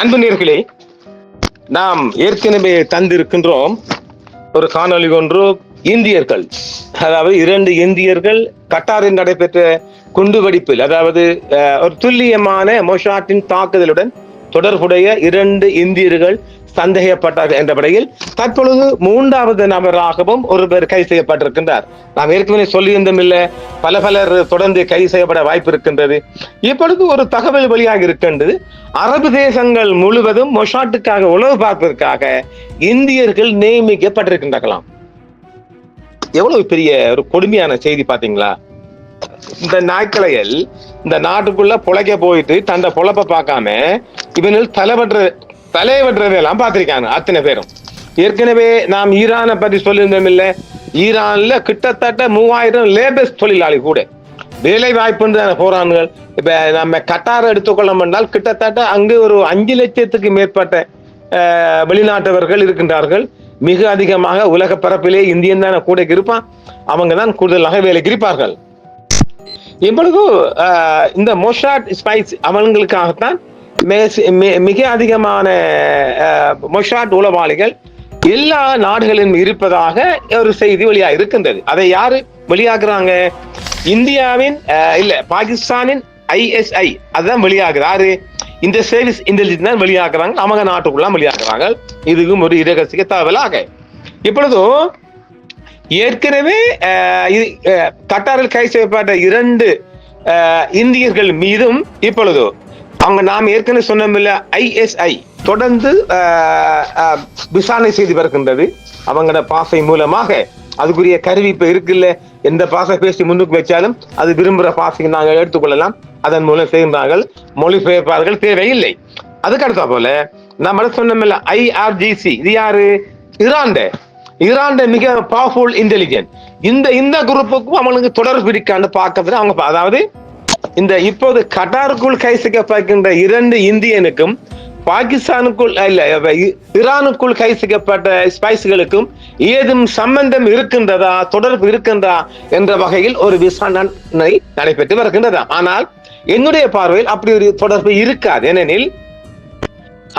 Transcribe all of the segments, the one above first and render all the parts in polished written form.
அன்பு நேயர்களே, நாம் ஏற்கனவே தந்திருக்கின்றோம் ஒரு காணொளி ஒன்று. இந்தியர்கள், அதாவது 2 இந்தியர்கள் கட்டாரில் நடைபெற்ற குண்டுவெடிப்பில், அதாவது ஒரு துல்லியமான மொசாட்டின் தாக்குதலுடன் தொடர்புடைய 2 இந்தியர்கள் சந்தேகப்பட்டார்கள் என்றபடியில் தற்பொழுது 3வது நபராகவும் ஒருவர் கைது செய்யப்பட்டிருக்கின்றார். நாம் ஏற்கனவே சொல்லியிருந்தும் இல்லை, பலர் தொடர்ந்து கைது செய்யப்பட வாய்ப்பு இருக்கின்றது. இப்பொழுது ஒரு தகவல் வெளியாக இருக்கின்றது. அரபு தேசங்கள் முழுவதும் மொசாட்டுக்காக உளவு பார்ப்பதற்காக இந்தியர்கள் நியமிக்கப்பட்டிருக்கின்றார்களாம். எவ்வளவு பெரிய ஒரு கொடுமையான செய்தி பாத்தீங்களா? இந்த நாய்க்களைகள் இந்த நாட்டுக்குள்ள பொழைக்க போயிட்டு தந்த பொழப்ப பார்க்காம இவர்கள் தலைவற்றதெல்லாம் பார்த்திருக்காங்க அத்தனை பேரும். ஏற்கனவே நாம் ஈரானை பற்றி சொல்லியிருந்தோம் இல்ல, ஈரான்ல கிட்டத்தட்ட 3000 லேபர்ஸ் தொழிலாளி கூட வேலை வாய்ப்பு போறான்கள். இப்ப நம்ம கட்டாரை எடுத்துக்கொள்ள என்றால் கிட்டத்தட்ட அங்கு ஒரு 5 லட்சத்துக்கு மேற்பட்ட வெளிநாட்டவர்கள் இருக்கின்றார்கள். மிக அதிகமாக உலக பரப்பிலே இந்தியன் தான் கூட இருப்பான். அவங்க தான் கூடுதலாக வேலைக்கு இருப்பார்கள். இப்பொழுது இந்த மொசாட் ஸ்பைஸ் அவங்களுக்காகத்தான் மிக அதிகமான மொசாட் உளவாளிகள் எல்லா நாடுகளிலும் இருப்பதாக ஒரு செய்தி வெளியாக இருக்கின்றது. அதை யாரு வெளியாக்குறாங்க? இந்தியாவின் இல்ல, பாகிஸ்தானின் ISI அதுதான் வெளியாகுது. யாரு? இந்த சர்வீஸ் இன்டெலிஜென்ஸ் தான் வெளியாக்குறாங்க. அவங்க நாட்டுக்குள்ள வெளியாக்குறாங்க. இதுக்கும் ஒரு இரகசிய தகவலாக. இப்பொழுது ஏற்கனவே கட்டாரில் கைது செய்யப்பட்ட 2 இந்தியர்கள் மீதும் இப்பொழுது அவங்க நாம் ஏற்கனவே சொன்னோம்ல, ISI தொடர்ந்து விசாரணை செய்து வருகின்றது. அவங்களோட பாசை மூலமாக அதுக்குரிய கருவி இப்ப இருக்குல்ல, எந்த பாசை பேசி முன்னுக்கு வச்சாலும் அது விரும்புகிற பாசைக்கு நாங்கள் எடுத்துக்கொள்ளலாம். அதன் மூலம் செய்கின்றார்கள். மொழிபெயர்ப்பார்கள் தேவையில்லை. அதுக்கு அடுத்த போல நம்ம சொன்னோம்ல, IRGC இது யாரு? ஈரான் மிக பவர்ஃபுல் இன்டெலிஜென்ட். இந்த குரூப்புக்கும் அவங்களுக்கு தொடர்பு இருக்கான்னு பார்க்கறது அவங்க. அதாவது இந்த இப்போது கட்டாருக்குள் கைது செய்யப்படுகின்ற 2 இந்தியனுக்கும் பாகிஸ்தானுக்குள் இல்ல ஈரானுக்குள் கைது செய்யப்பட்ட ஸ்பைஸ்களுக்கும் ஏதும் சம்பந்தம் இருக்கின்றதா, தொடர்பு இருக்கின்றதா என்ற வகையில் ஒரு விசாரணை நடைபெற்று வருகின்றதா. ஆனால் என்னுடைய பார்வையில் அப்படி ஒரு தொடர்பு இருக்காது. ஏனெனில்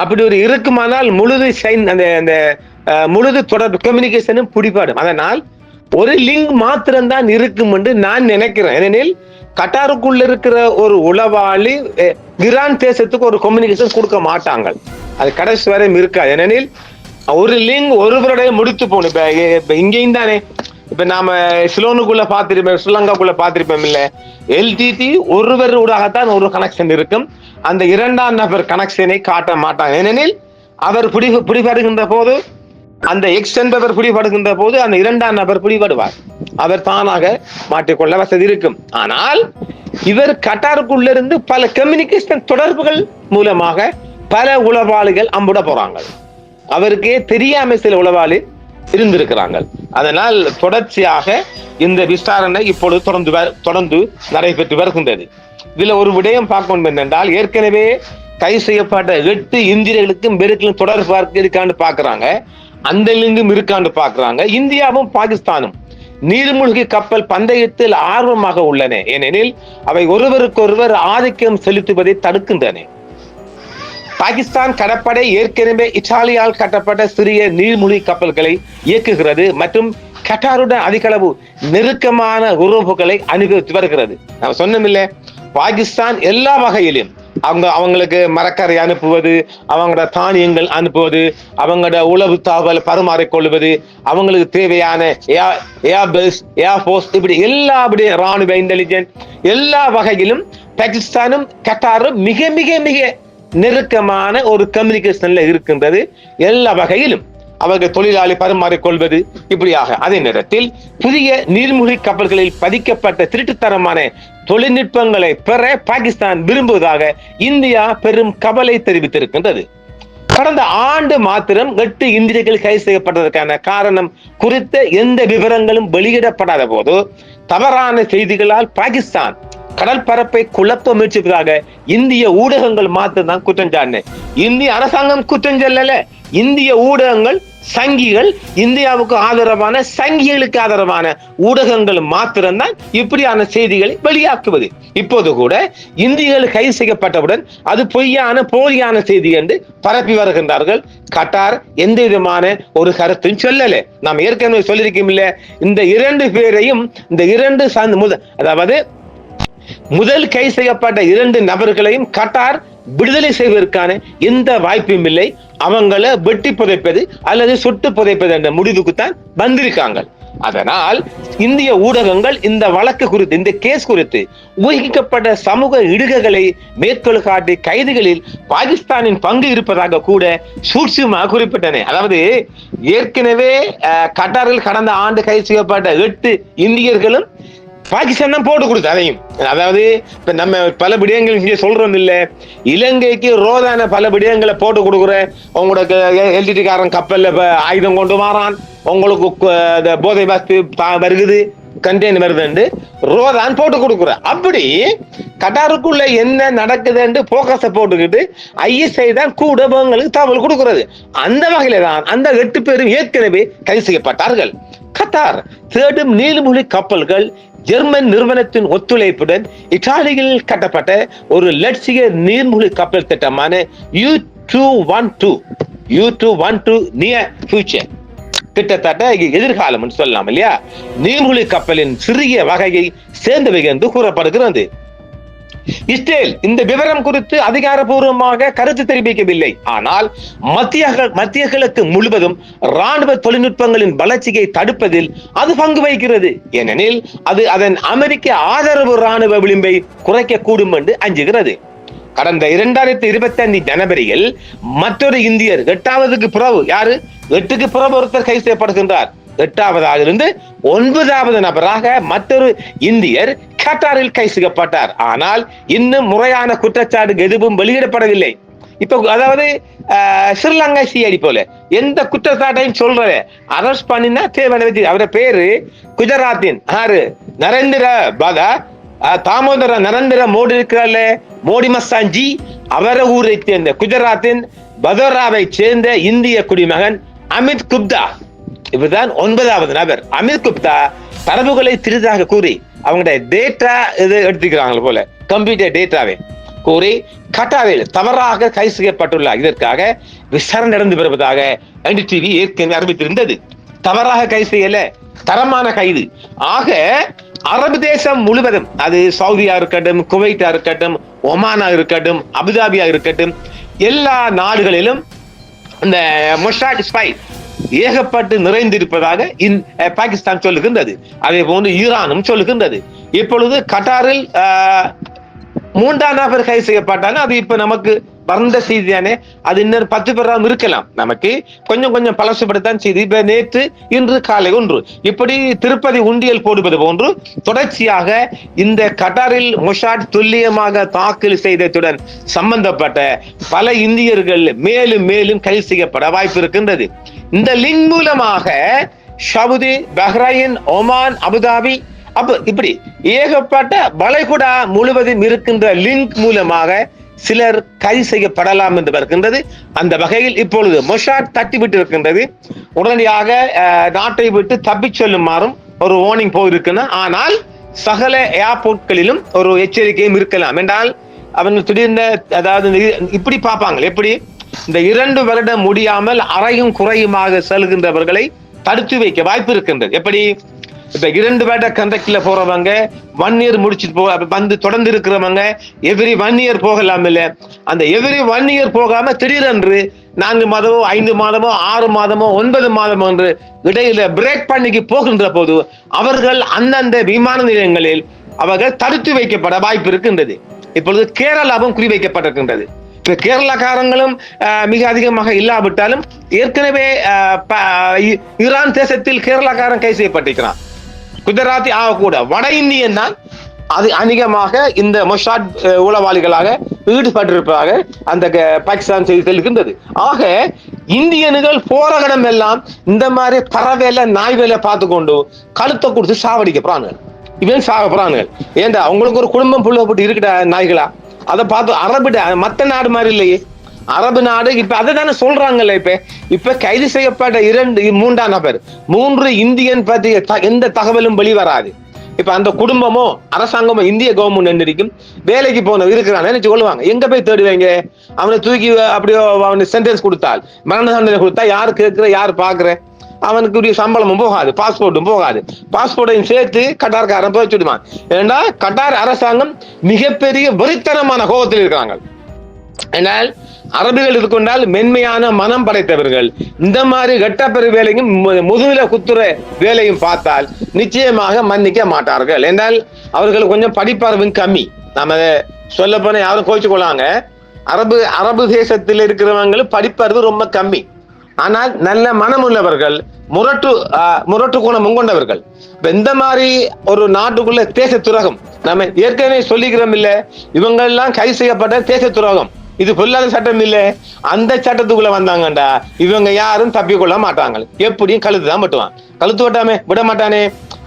அப்படி ஒரு இருக்குமானால் முழுது தொடர்பு கம்யூனிகேஷனும் பிடிபாடும். அதனால் ஒரு லிங்க் மாத்திரம்தான் இருக்கும் என்று நான் நினைக்கிறேன். ஏனெனில் கட்டாருக்குள்ள இருக்கிற ஒரு உளவாளி ஈரான் தேசத்துக்கு ஒரு கம்யூனிகேஷன் கொடுக்க மாட்டாங்க. அது கடைசி வரையும் இருக்காது. ஏனெனில் ஒரு லிங்க் ஒருவருடைய முடித்து போகணும். இப்ப இங்கேயும் தானே, இப்ப நாம சிலோனுக்குள்ள பார்த்திருப்போம், ஸ்ரீலங்காக்குள்ள பார்த்திருப்போம் இல்ல, LTT ஒருவர் ஊடாகத்தான் ஒரு கனெக்ஷன் இருக்கும். அந்த 2ஆம் நபர் கனெக்ஷனை காட்ட மாட்டாங்க. ஏனெனில் அவர் பிடிபடுகின்ற போது, அந்த எக்ஸ் என்பவர் பிடிபடுகின்ற போது அந்த 2ஆம் நபர் பிடிபடுவார். அவர் தானாக மாற்றிக்கொள்ள வசதி இருக்கும். ஆனால் இவர் கட்டாருக்குள்ள இருந்து பல கம்யூனிகேஷன் தொடர்புகள் மூலமாக பல உளவாளிகள் அம்புட போறாங்க. அவருக்கே தெரியாம சில உளவாளி இருந்திருக்கிறாங்க. அதனால் தொடர்ச்சியாக இந்த விசாரணை இப்பொழுது தொடர்ந்து நடைபெற்று வருகின்றது. இதுல ஒரு விடயம் பார்க்கணும் என்னென்றால், ஏற்கனவே கைது செய்யப்பட்ட 8 இந்தியர்களுக்கும் பெருக்கிலும் தொடர்பு இருக்கான்னு பாக்குறாங்க. அந்த லிங்கும் இருக்கான்னு பாக்குறாங்க. இந்தியாவும் பாகிஸ்தானும் நீர்மூழ்கி கப்பல் பந்தயத்தில் ஆர்வமாக உள்ளன. ஏனெனில் அவை ஒருவருக்கொருவர் ஆதிக்கம் செலுத்துவதை தடுக்கின்றன. பாகிஸ்தான் கடற்படை ஏற்கனவே இத்தாலியால் கட்டப்பட்ட சிறிய நீர்மூழ்கி கப்பல்களை இயக்குகிறது மற்றும் கட்டாருடன் அதிக அளவு நெருக்கமான உறவுகளை அனுபவித்து வருகிறது. நான் சொன்னோமில்ல, பாகிஸ்தான் எல்லா வகையிலும் அவங்களுக்கு மரக்கரை அனுப்புவது, அவங்களோட தானியங்கள் அனுப்புவது, அவங்களோட உளவு தகவல் பரிமாறிக்கொள்வது, அவங்களுக்கு தேவையான ஏர்பேஸ், ஏர்போர்ஸ், இப்படி எல்லா ராணுவ இன்டெலிஜென்ஸ் எல்லா வகையிலும் பாகிஸ்தானும் கட்டாரும் மிக மிக மிக நெருக்கமான ஒரு கம்யூனிகேஷன்ல இருக்கின்றது. எல்லா வகையிலும் அவர்கள் தொழிலாளி பரிமாறிக்கொள்வது இப்படியாக. அதே நேரத்தில் புதிய நீர்மூழ்கி கப்பல்களில் பதிக்கப்பட்ட திருட்டுத்தரமான தொழில்நுட்பங்களை பெற பாகிஸ்தான் விரும்புவதாக இந்தியா பெரும் கவலை தெரிவித்திருக்கின்றது. கடந்த ஆண்டு மாத்திரம் 8 இந்தியர்கள் கைது செய்யப்பட்டதற்கான காரணம் குறித்த எந்த விவரங்களும் வெளியிடப்படாத போது தவறான செய்திகளால் பாகிஸ்தான் கடல் பரப்பை குழப்ப முயற்சிப்பதாக இந்திய ஊடகங்கள் மாத்திரம் தான் குற்றம் சாட்டின. இந்திய அரசாங்கம் குற்றம் சொல்லல, இந்திய ஊடகங்கள் சங்கிகள், இந்தியாவுக்கு ஆதரவான சங்கிகளுக்கு ஆதரவான ஊடகங்கள் மாத்திரம்தான் இப்படியான செய்திகளை வெளியாக்குவது. இப்போது கூட இந்தியர்கள் கைது செய்யப்பட்டவுடன் அது பொய்யான போலியான செய்தி என்று பரப்பி வருகின்றார்கள். கட்டார் எந்த விதமான ஒரு கருத்தும் சொல்லல. நாம் ஏற்கனவே சொல்லியிருக்கோம் இல்ல, இந்த இரண்டு பேரையும் இந்த இரண்டு அதாவது முதல் கைது செய்யப்பட்ட இரண்டு நபர்களையும் கட்டார் விடுதலை செய்வதற்கான எந்த வாய்ப்பும் இல்லை. அவங்களை வெட்டி புதைப்பது அல்லது சுட்டு புதைப்பது என்ற முடிவுக்குத்தான் வந்திருக்காங்க. அதனால் இந்திய ஊடகங்கள் இந்த வழக்கு குறித்து, இந்த கேஸ் குறித்து ஊகிக்கப்பட்ட சமூக இடுகைகளை மேற்கோள் காட்டி கைதுகளில் பாகிஸ்தானின் பங்கு இருப்பதாக கூட சூட்சுமாக குறிப்பிட்டன. அதாவது ஏற்கனவே கட்டாரில் கடந்த ஆண்டு கைது செய்யப்பட்ட 8 இந்தியர்களும் பாகிஸ்தான் தான் போட்டு கொடுத்து அதையும். அதாவது இப்ப நம்ம பல விடயங்கள் இங்கே சொல்றோம் இல்ல, இலங்கைக்கு ரோதான பல விடயங்களை போட்டு கொடுக்குற, உங்களுக்கு எல்டிடி காரன் கப்பல்ல ஆயுதம் கொண்டு வரான், உங்களுக்கு போதை வஸ்து வருகுது, கண்டெய்னர் வருது, ரோதான் போட்டு கொடுக்குற. அப்படி கட்டாருக்குள்ள என்ன நடக்குதுன்னு போக்கஸ போட்டுக்கிட்டு ஐஎஸ்ஐ தான் கூட உங்களுக்கு தகவல் கொடுக்கிறது. அந்த வகையில தான் அந்த 8 பேரும் ஏற்கனவே கைது செய்யப்பட்டார்கள். கத்தார் தேடும் நீர்மூழ்கி கப்பல்கள் ஜெர்மன் நிறுவனத்தின் ஒத்துழைப்புடன் இத்தாலியில் கட்டப்பட்ட ஒரு லட்சிய நீர்மூழ்கி கப்பல் திட்டமான U212 நியர் ஃபியூச்சர், கிட்டத்தட்ட எதிர்காலம் சொல்லலாம் இல்லையா, நீர்மூழ்கி கப்பலின் சிறிய வகையை சேர்ந்தவை என்று கூறப்படுகிறது. இஸ்ரேல் இந்த விவரம் குறித்து அதிகாரப்பூர்வமாக கருத்து தெரிவிக்கவில்லை. ஆனால் மத்திய கிழக்கு முழுவதும் ராணுவ தொழில்நுட்பங்களின் வளர்ச்சியை தடுப்பதில் அது பங்கு வகிக்கிறது. ஏனெனில் அது அதன் அமெரிக்க ஆதரவு ராணுவ விளிம்பை குறைக்க கூடும் என்று அஞ்சுகிறது. கடந்த 2025 ஜனவரியில் மற்றொரு இந்தியர் 8வது பிறகு, யாரு 8க்கு பிறகு ஒருத்தர் கைது செய்யப்படுகின்றார். 8வது இருந்து 9வது நபராக மற்றொரு இந்தியர் கட்டாரில் கைது செய்யப்பட்டார். ஆனால் இன்னும் முறையான குற்றச்சாட்டு எதுவும் வெளியிடப்படவில்லை. இப்ப அதாவது ஸ்ரீலங்கா சிஐடி போல எந்த குற்றச்சாட்டையும் சொல்ற அரெஸ்ட் பண்ணினா தேவையான அவர பேரு குஜராத்தின் தாமோதர நரேந்திர மோடி இருக்கிற மோடி மஸ்தான்ஜி, அவர ஊரை சேர்ந்த குஜராத்தின் பதோராவை சேர்ந்த இந்திய குடிமகன் அமித் குப்தா, இவர்தான் 9வது நபர். அமித் குப்தா தரவுகளை திருதாக கூறி அவங்களுடைய டேட்டா இது எடுத்துக்கிறாங்க போல, கம்ப்யூட்டர் டேட்டாவை கூறி கட்டாரில் தவறாக கைது செய்யப்பட்டுள்ளார். இதற்காக விசாரணை நடந்து வருவதாக NDTV ஏற்கனவே அறிவித்திருந்தது. தவறாக கைது செய்யல, தரமான கைது. ஆக அரபு தேசம் முழுவதும், அது சவுதியா இருக்கட்டும், குவைத்தா இருக்கட்டும், ஒமானா இருக்கட்டும், அபுதாபியா இருக்கட்டும், எல்லா நாடுகளிலும் இந்த மொசாட் ஸ்பை ஏகப்பட்டு நிறைந்திருப்பதாக பாகிஸ்தான் சொல்லுகின்றது. அதே போன்று ஈரானும் சொல்லுகின்றது. இப்பொழுது கட்டாரில் 3ஆம் நபர் கைது செய்யப்பட்டாங்க. அது இப்ப நமக்கு வந்த செய்தி தானே, அது இன்னும் 10 பேராம் இருக்கலாம். நமக்கு கொஞ்சம் பழசுபடுத்தான் செய்தி. இப்ப நேற்று இன்று காலை ஒன்று இப்படி திருப்பதி உண்டியல் போடுவது போன்று தொடர்ச்சியாக இந்த கட்டாரில் மொசாட் துல்லியமாக தாக்கல் செய்ததுடன் சம்பந்தப்பட்ட பல இந்தியர்கள் மேலும் மேலும் கைது செய்யப்பட வாய்ப்பு இருக்கின்றது. இந்த லிங்க் மூலமாக சவுதி, பஹ்ரைன், ஒமான், அபுதாபி, இப்படி ஏகப்பட்ட வளைகுடா முழுவதும் இருக்கின்ற லிங்க் மூலமாக சிலர் கைது செய்யப்படலாம் என்று வருகின்றது. அந்த வகையில் இப்பொழுது மொசாட் தட்டிவிட்டு இருக்கின்றது. உடனடியாக நாட்டை விட்டு தப்பி செல்லுமாறும் ஒரு வார்னிங் போயிருக்குன்னா, ஆனால் சகல ஏர்போர்ட்களிலும் ஒரு எச்சரிக்கையும் இருக்கலாம். என்றால் அவங்க திடீர்னு அதாவது இப்படி பார்ப்பாங்க, எப்படி இந்த 2 வருடம் முடியாமல் அறையும் குறையுமாக செல்கின்றவர்களை தடுத்து வைக்க வாய்ப்பு இருக்கின்றது. எப்படி இப்ப 2 வருட கண்டக்ட்ல போறவங்க 1 இயர் முடிச்சுட்டு வந்து தொடர்ந்து இருக்கிறவங்க எவ்ரி 1 இயர் போகலாம் இல்ல, அந்த எவ்ரி 1 இயர் போகாம திடீரென்று 4 மாதமோ 5 மாதமோ 6 மாதமோ 9 மாதமோ என்று இடையில பிரேக் பண்ணிக்கு போகின்ற போது அவர்கள் அந்தந்த விமான நிலையங்களில் அவர்கள் தடுத்து வைக்கப்பட வாய்ப்பு இருக்கின்றது. இப்பொழுது கேரளாவும் குறிவைக்கப்பட்டிருக்கின்றது. கேரளாக்காரங்களும் மிக அதிகமாக இல்லாவிட்டாலும் ஏற்கனவே ஈரான் தேசத்தில் கேரளாக்காரன் கைது செய்யப்பட்டிருக்கிறான். குஜராத்தி ஆகக்கூட வட இந்தியன் தான் அது அதிகமாக இந்த மொசாட் உளவாளிகளாக ஈடுபட்டிருப்பதாக அந்த பாகிஸ்தான் செய்தி செல்கின்றது. ஆக இந்தியன்கள் போற இடம் எல்லாம் இந்த மாதிரி பறவைல நாய் வேலை பார்த்து கொண்டு கழுத்தை கொடுத்து சாவடிக்க போறானுகள். இவன் சாக போறானுகள். ஏண்டா அவங்களுக்கு ஒரு குடும்பம் புள்ள போட்டு இருக்குடா நாய்களா, அதை பார்த்து அரபிட மற்ற நாடு மாதிரி இல்லையே, அரபு நாடு இப்ப அதை தானே சொல்றாங்கல்ல. இப்ப கைது செய்யப்பட்ட மூன்றாம் நபர் 3 இந்தியன் பற்றிய எந்த தகவலும் வெளிவராது. இப்ப அந்த குடும்பமோ அரசாங்கமோ இந்திய கவர்மெண்ட் இருக்கும் வேலைக்கு போன இருக்கிறான்னு சொல்லுவாங்க. எங்க போய் தேடுவீங்க? அவனை தூக்கி அப்படியோ அவனுக்கு சென்டென்ஸ் கொடுத்தால், மரண தண்டனை கொடுத்தா யாரு கேட்கிற, யாரு பாக்குற? அவனுக்கு சம்பளமும் போகாது, பாஸ்போர்ட்டும் போகாது. பாஸ்போர்ட்டையும் சேர்த்து கட்டார்காரன் போய் சொல்லுவான். ஏன்னா கட்டார் அரசாங்கம் மிகப்பெரிய வெறித்தனமான கோபத்தில் இருக்கிறாங்க. ஆனால் அரபிகள் இருக்கொண்டால் மென்மையான மனம் படைத்தவர்கள். இந்த மாதிரி கட்டப்பெரு வேலையும் முதுகில குத்துற வேலையும் பார்த்தால் நிச்சயமாக மன்னிக்க மாட்டார்கள். என்றால் அவர்கள் கொஞ்சம் படிப்பறிவும் கம்மி. நம்ம சொல்ல போன யாரும் கோச்சு கொள்ளாங்க. அரபு தேசத்தில் இருக்கிறவங்களுக்கு படிப்பறிவு ரொம்ப கம்மி. ஆனால் நல்ல மனம் உள்ளவர்கள், முரட்டு குணமும் கொண்டவர்கள். இந்த மாதிரி ஒரு நாட்டுக்குள்ள தேச துரோகம் நம்ம ஏற்கனவே சொல்லிக்கிறோம் இல்ல, இவங்க எல்லாம் கைது செய்யப்பட்ட தேச துரோகம். இது பொல்லாத சட்டம் இல்ல. அந்த சட்டத்துக்குள்ள வந்தாங்கண்டா இவங்க யாரும் தப்பிக்கொள்ள மாட்டாங்க. எப்படியும் கழுத்து தான் வெட்டுவான். கழுத்து வெட்டாமே விட மாட்டானே.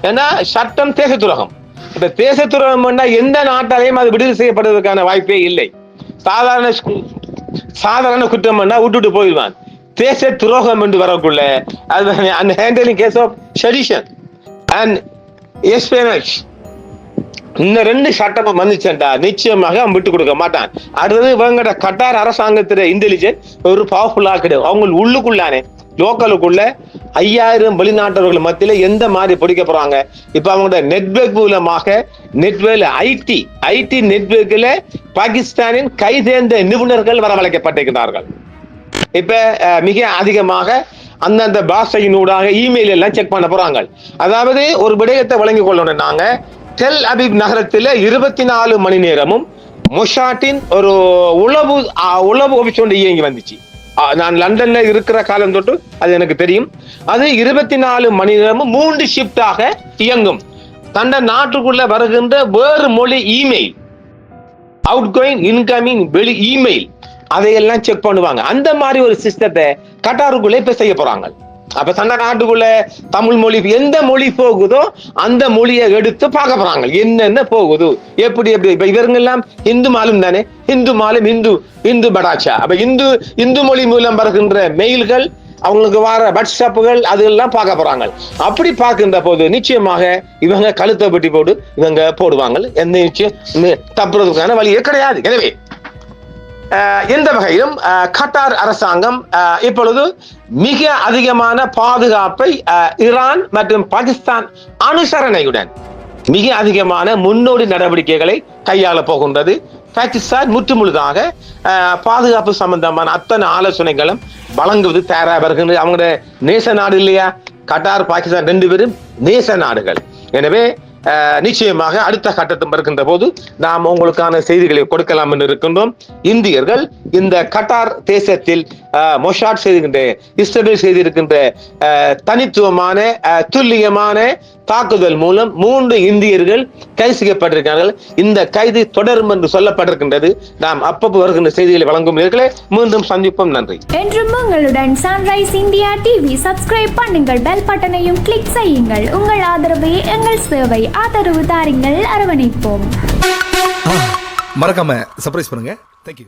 ஏன்னா சட்டம் தேச துரோகம். இப்ப தேச துரோகம் எந்த நாட்டாலையும் அது விடுதலை செய்யப்படுவதற்கான வாய்ப்பே இல்லை. சாதாரண குற்றம் விட்டுட்டு போயிடுவான். தேச துரோகம் என்று வரக்குள்ள அந்த handling case of sedition and espionage, இந்த 2 சட்டமும் வந்துச்சுட்டா நிச்சயமாக அவன் விட்டு கொடுக்க மாட்டான். அடுத்தது இவங்கட கட்டார் அரசாங்கத்தில இன்டெலிஜென்ஸ் ஒரு பவர்ஃபுல்லா கிடையாது. அவங்க உள்ளுக்குள்ளானே லோக்கலுக்குள்ள 5000 வெளிநாட்டவர்கள் மத்தியில எந்த மாதிரி பிடிக்க போறாங்க. இப்ப அவங்களோட நெட்வொர்க் மூலமாக ஐடி நெட்வொர்க்ல பாகிஸ்தானின் கைதேர்ந்த நிபுணர்கள் வரவழைக்கப்பட்டிருக்கிறார்கள். இப்ப மிக அதிகமாக அந்தந்த பாஷையினூடாக இமெயில் எல்லாம் செக் பண்ண போறாங்க. அதாவது ஒரு விடயத்தை வழங்கிக் கொள்ளணும். நாங்க டெல் அபீப் நகரத்தில் 24 மணி நேரமும் மொஷாட்டின் ஒரு உளவு ஆபீஸ் ஒன்று இயங்கி வந்துச்சு. நான் லண்டன்ல இருக்கிற காலம் தொட்டு அது எனக்கு தெரியும். அது 24 மணி நேரமும் 3 ஷிப்டாக இயங்கும். தண்ட நாட்டுக்குள்ள வருகின்ற வேறு மொழி இமெயில், அவுட் கோயிங் இன்கமிங் வெளி இமெயில், அதையெல்லாம் செக் பண்ணுவாங்க. அந்த மாதிரி ஒரு சிஸ்டத்தை கட்டாருக்குள்ள இப்ப செய்ய போறாங்க. அப்ப தன்னை நாட்டுக்குள்ள தமிழ் மொழி எந்த மொழி போகுதோ அந்த மொழியை எடுத்து பார்க்க போறாங்க. என்னென்ன போகுது, எப்படி இப்ப இவங்க எல்லாம் இந்து மாலும் தானே, இந்து மாலும் இந்து படாச்சா. அப்ப இந்து மொழி மூலம் வருகின்ற மெயில்கள், அவங்களுக்கு வர வாட்ஸ்அப்புகள் அதெல்லாம் பார்க்க போறாங்க. அப்படி பார்க்கின்ற போது நிச்சயமாக இவங்க கழுத்தை பெட்டி போட்டு இவங்க போடுவாங்க. எந்த நிச்சயம் தப்புறதுக்கான வழியே கிடையாது. எனவே எந்த வகையிலும் கட்டார் அரசாங்கம் இப்பொழுது மிக அதிகமான பாதுகாப்பை ஈரான் மற்றும் பாகிஸ்தான் அனுசரணையுடன் மிக அதிகமான முன்னோடி நடவடிக்கைகளை கையாள போகின்றது. பாகிஸ்தான் முற்றுமுழுதாக பாதுகாப்பு சம்பந்தமான அத்தனை ஆலோசனைகளும் வழங்குவது தயாராக வருகின்றது. அவங்களோட நேச நாடு இல்லையா கட்டார், பாகிஸ்தான் 2 பேரும் நேச நாடுகள். எனவே நிச்சயமாக அடுத்த கட்டத்தில் வருகின்ற போது நாம் உங்களுக்கான செய்திகளை கொடுக்கலாம் என்று இருக்கின்றோம். இந்தியர்கள் இந்த கட்டார் தேசத்தில் மொஷாட் செய்திருக்கின்ற, இஸ்ரேல் செய்திருக்கின்ற தனித்துவமான துல்லியமான தாக்குதல் மூலம் 3 இந்தியர்கள் கைது செய்யப்பட்டிருக்கிறார்கள். இந்த கைது தொடரும் என்று சொல்லப்பட்டிருக்கின்றது. நாம் அப்பப்போ வருகின்ற செய்திகளை வழங்கும் நேயர்களே, மீண்டும் சந்திப்போம். நன்றி. என்றும் உங்களுடன் சன்ரைஸ் இந்தியா டிவி. சப்ஸ்கிரைப் பண்ணுங்கள், பெல் பட்டனையும் கிளிக் செய்யுங்கள். உங்கள் ஆதரவே எங்கள் சேவை. ஆதரவு தாருங்கள், அரவணைப்போம். மறக்காம சர்ப்ரைஸ் பண்ணுங்க. தேங்க்யூ.